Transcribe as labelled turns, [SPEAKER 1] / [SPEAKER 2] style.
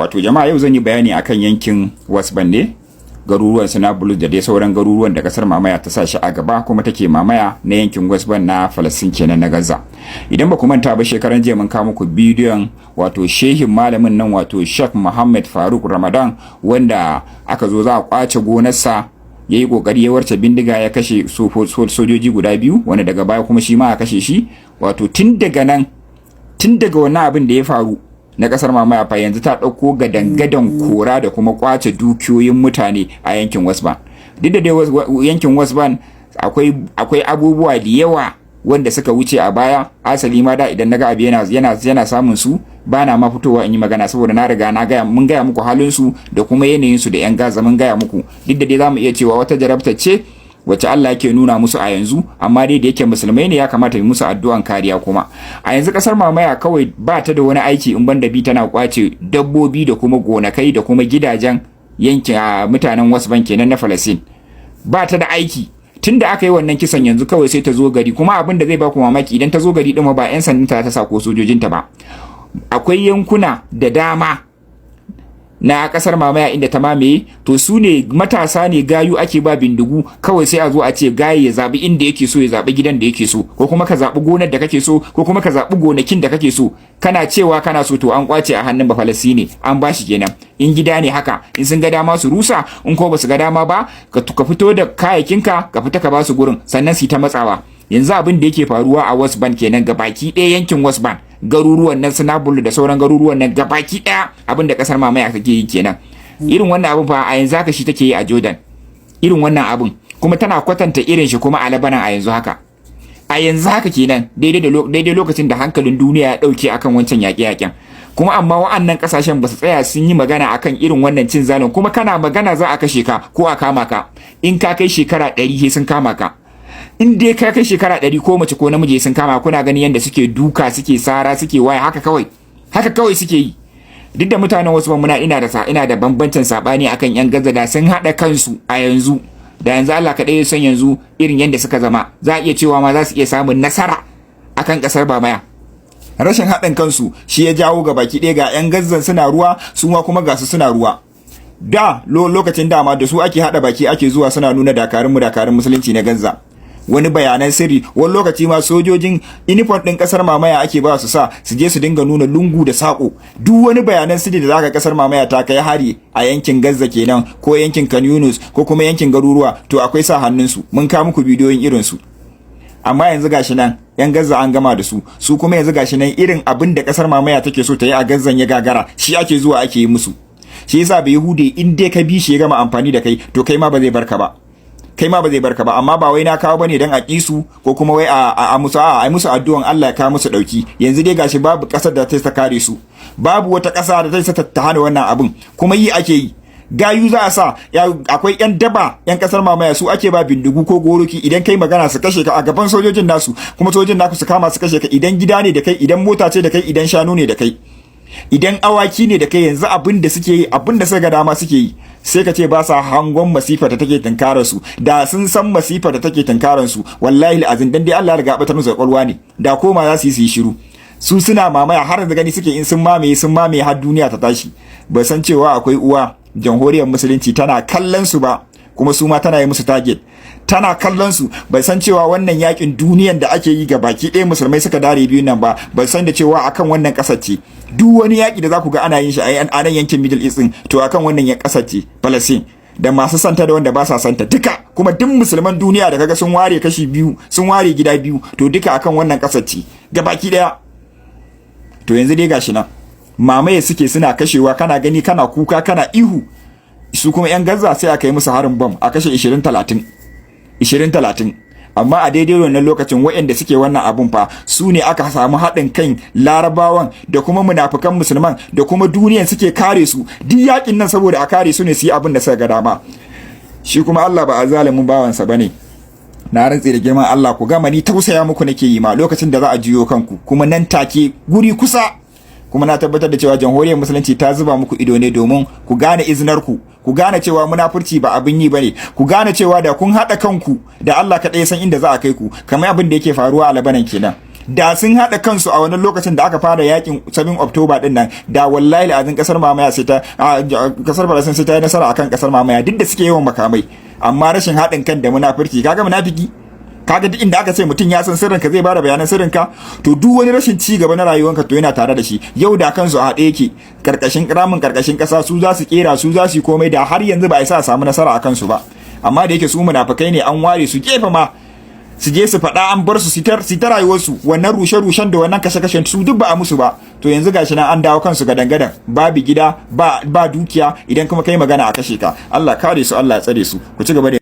[SPEAKER 1] Wato jama'a yau zan yi bayani akan yankin West Bank ne, garuruwan Nablus da dai sauran garuruwan da kasar Mamaya ta sa shi a gaba kuma take mamaya na yankin West Bank na Falastin kenan na Gaza. Idan ba ku manta ba shekaran jiya mun kawo muku bidiyon wato shehin malamin nan wato Sheikh Muhammad Faruk Ramadan wanda aka zo za a kwace gonarsa ya yi kokari ya warce bindiga ya kashe sojoji guda biyu wanda daga baya kuma shi ma a kashe shi. Wato tun daga wannan abin da ya faru na kasar Mamaya fa yanzu ta dauko gadangadan kora da kuma kwace dukiyoyin mutane a yankin West Bank. Duk da dai yankin West Bank akwai abubuwa da yawa wanda suka wuce a baya, asali ma da idan naga abu yana samun su bana ma fitowa in yi magana saboda na riga mun gaya muku halin su da kuma yanayin su da yan Gaza mun gaya muku. Duk da dai zamu iya cewa wata jarabta ce wacce Allah yake nuna musu a yanzu, amma dai da yake musulmai ne ya kamata yi musu addu'an kariya. Kuma a yanzu kasar Mamaya kawai ba ta da wani aiki in banda bi tana kwace dabbobi da kuma gonakai da kuma gidajen yankin mutanen West Bank kenan na Falastin. Ba ta da aiki tunda aka yi wannan kisan, yanzu kawai sai ta zo gari. Kuma abin da zai ba ku mamaki, idan ta zo gari din ba 'yan sandanta ta sa ko sojojinta ba, akwai yankuna da dama na kasar Mamaya inda ta mamaye, to su ne matasa ne gayu ake ba bindigu kawai sai a zo a ce gaye ya zabi inda yake so, ya zabi gidan da yake so, ko kuma ka zabi gonar da kake so, ko kuma ka zabi gonakin da kake so. Kana cewa kana so to an kwace a hannun ba Falastini an bashi kenan. In gida ne haka, in sun ga dama su rusa, in ko ba su ga dama ba ka fito da kayayyakinka ka fita ka ba su gurin, sannan su ta matsawa. Yanzu abin da yake faruwa a West Bank kenan, gabaki ɗaya yankin West Bank, garuruwan nan Nablus da sauran garuruwan nan gabaki ɗaya abin da kasar Mamaya take yi kenan. Irin wannan abin fa a yanzu haka shi take yi a Jordan, irin wannan abin kuma tana kwatanta irin shi kuma a Lebanon a yanzu haka. A yanzu haka kenan daidai lokacin da hankalin duniya ya dauke akan wancan yaƙe-yaƙen. Kuma amma wa'annan kasashen ba su tsaya sun yi magana akan irin wannan cin zalin. Kuma kana magana za a kashe ka ko a kama ka, in ka kai shekara 100 sai sun kama ka. In dai ka kai shekara 100 ko mace ko namiji sun kama. Kuna gani yadda suke duka, suke sara, suke waya, haka kawai suke yi. Duk da mutanen wasu muna ina da bambancin sabani akan yan Gaza da sun hada kansu a yanzu, da yanzu Allah kaɗai ya san yanzu irin yadda suka zama, za a iya cewa ma za su iya samun nasara akan kasar Mamaya. Rashin haɗin kansu shi ya jawo ga baki ɗaya ga yan Gaza suna ruwa, su ma kuma ga su suna ruwa. Da lokacin dama da su ake hada baki, ake zuwa suna nuna dakarun musulunci na Gaza wani bayanan sirri. Wani lokaci ma sojojin uniform din kasar Mamaya ake ba su sa su je su dinga nuna lungu da sako. Duk wani bayanan sirri da zaka kasar Mamaya ta kai hari a yankin Gaza kenan, ko yankin Khan Yunus, ko kuma yankin garuruwa, to akwai sa hannun su. Mun kawo muku bidiyoyin irin su. Amma yanzu gashi nan yan Gaza an gama da su kuma yanzu gashi nan irin abin da kasar Mamaya take so ta yi a Gaza ya gagara, shi ake zuwa ake yi musu. Shi yasa bai Yahude in dai ka bi shi ya gama amfani da kai, to kai ma ba zai barka ba. Amma ba wai na kawo bane dan a kisu ko kuma wai a musu addu'an Allah ya kawo musu dauki. Yanzu dai gashi babu kasar da ta kare su, babu wata kasa da ta hana wannan abin, kuma yi ake yi. Gayu za a sa, akwai yan daba yan kasar Mamaya, su ake ba bindigu ko goroki, idan kai magana su kashe ka a gaban sojojin nasu, kuma sojojin naku su kama su kashe ka. Idan gida ne da kai, idan mota ce da kai, idan shanu ne da kai, idan awaki ne da kai. Yanzu abin da suke yi, abin da suka ga dama suke yi, sai ka ce ba sa hangon masifar da take tunkarar su. Da sun san masifar da take tunkarar su, wallahi alazim, dan dai Allah ya riga batar musu kwalwa ne, da koma za su yi shiru. Su suna Mamaya har da gani suke in sun mamaye har duniya ta tashi. Ba san cewa akwai uwa jamhuriyar musulunci tana kallon su ba, kuma su ma tana yi musu target, tana kallon su. Bai san cewa wannan yakin duniyan da ake yi ga baki ɗaya musulmai suka dare biyun nan ba, bai san da cewa akan wannan ƙasar ce. Duk wani yaki da za ku ga ana yin shi a nan yankin Middle East din, to akan wannan ƙasar ce Palestine, da masu santa da wanda ba sa santa duka. Kuma duk musulman duniya da kaga sun ware kashi biyu, sun ware gida biyu, to duka akan wannan ƙasar ce ga baki ɗaya. To yanzu dai gashi nan mamaye suke, suna kashewa, kana gani, kana kuka, kana ihu. Su kuma yan Gaza sai aka yi musu harin bom a kashe 20-30. Amma a daidai wannan lokacin waɗanda suke wannan abun fa su ne aka samu haɗin kan Larabawan da kuma munafukan musulman da kuma duniyan suke kare su. Duk yakin nan saboda a kare su ne su yi abin da suka ga dama. Shi kuma Allah ba a zalimin bawansa bane. Na rantse da girman Allah, ku gama ni tausaya muku nake yi ma lokacin da za a jiyo kanku, kuma nan take guri kusa. Kuma na tabbatar da cewa jamhuriyar musulunci ta zuba muku ido ne domin ku gane izinarku, ku gane cewa munafurci ba abin yi bane, ku gane cewa da kun haɗa kanku da Allah kaɗai san inda za a kai ku, kamar abin da yake faruwa a Lebanon kenan. da sun haɗa kansu a wannan lokacin da aka fara yakin 7 October din nan, da wallahi azin kasar Mamaya sai ta kasar Falastin sai ta yi nasara akan kasar Mamaya, duk da suke yawan makamai, amma rashin haɗin kan da munafurci. Kaga munafiki, kaga duk inda aka ce mutum ya san sirrinka zai bada bayanan sirrinka, to duk wani rashin ci gaba na rayuwanka to yana tare da shi. Yau da kansu a haɗe yake karkashin ramin karkashin ƙasa, su za su kera, su za su yi komai, da har yanzu ba a isa samu nasara a kansu ba. Amma da yake su munafikai ne, an ware su gefe ma su je su faɗa, an bar su ta rayuwarsu, wannan rushe-rushen da wannan kashe-kashen su duk ba a musu ba. To yanzu gashi nan an dawo kansu gadan-gadan, babu gida ba dukiya, idan kuma kai magana a kashe ka. Allah kare su, Allah ya tsare su. Ku ci gaba da